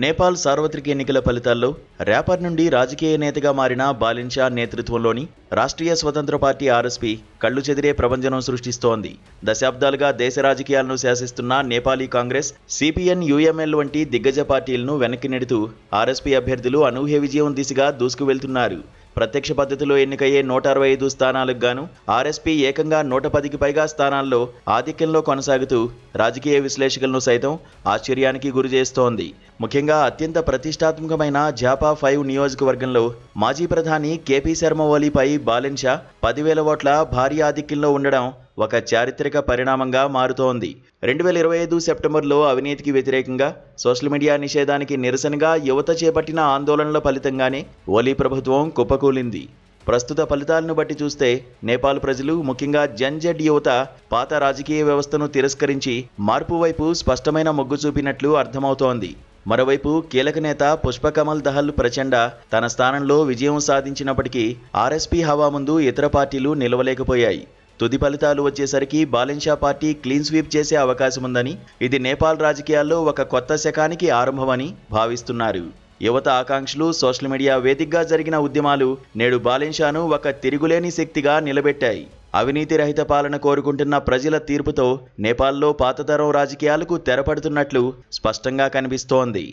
నేపాల్ సార్వత్రిక ఎన్నికల ఫలితాల్లో ర్యాపర్ నుండి రాజకీయ నేతగా మారిన బాలిన్ షా నేతృత్వంలోని రాష్ట్రీయ స్వతంత్ర పార్టీ ఆర్ఎస్పీ కళ్లు చెదిరే ప్రభంజనం సృష్టిస్తోంది. దశాబ్దాలుగా దేశ రాజకీయాలను శాసిస్తున్న నేపాలీ కాంగ్రెస్, సిపిఎన్ యుఎంఎల్ వంటి దిగ్గజ పార్టీలను వెనక్కి నెడుతూ ఆర్ఎస్పీ అభ్యర్థులు అనూహ్య విజయం దిశగా దూసుకువెళ్తున్నారు. ప్రత్యక్ష పద్ధతిలో ఎన్నికయ్యే 165 స్థానాలకు గాను ఆర్ఎస్పీ ఏకంగా 110కి పైగా స్థానాల్లో ఆధిక్యంలో కొనసాగుతూ రాజకీయ విశ్లేషకులను సైతం ఆశ్చర్యానికి గురిచేస్తోంది. ముఖ్యంగా అత్యంత ప్రతిష్టాత్మకమైన జాపా 5 నియోజకవర్గంలో మాజీ ప్రధాని కేపీ శర్మ ఓలీపై బాలిన్ షా 10,000 ఓట్ల భారీ ఆధిక్యంలో ఉండడం ఒక చారిత్రక పరిణామంగా మారుతోంది. 2025 సెప్టెంబర్లో అవినీతికి వ్యతిరేకంగా సోషల్ మీడియా నిషేధానికి నిరసనగా యువత చేపట్టిన ఆందోళనల ఫలితంగానే ఓలీ ప్రభుత్వం కుప్పకూలింది. ప్రస్తుత ఫలితాలను బట్టి చూస్తే నేపాల్ ప్రజలు, ముఖ్యంగా జన్-జెడ్ యువత పాత రాజకీయ వ్యవస్థను తిరస్కరించి మార్పు వైపు స్పష్టమైన మొగ్గు చూపినట్లు అర్థమవుతోంది. మరోవైపు కీలక నేత పుష్పకమల్ దహల్ ప్రచండ తన స్థానంలో విజయం సాధించినప్పటికీ ఆర్ఎస్పీ హవా ముందు ఇతర పార్టీలు నిలవలేకపోయాయి. తుది ఫలితాలు వచ్చేసరికి బాలిన్ షా పార్టీ క్లీన్ స్వీప్ చేసే అవకాశముందని, ఇది నేపాల్ రాజకీయాల్లో ఒక కొత్త శకానికి ఆరంభమని భావిస్తున్నారు. యువత ఆకాంక్షలు, సోషల్ మీడియా వేదికగా జరిగిన ఉద్యమాలు నేడు బాలిన్ షాను ఒక తిరుగులేని శక్తిగా నిలబెట్టాయి. అవినీతి రహిత పాలన కోరుకుంటున్న ప్రజల తీర్పుతో నేపాల్లో పాతతరం రాజకీయాలకు తెరపడుతున్నట్లు స్పష్టంగా కనిపిస్తోంది.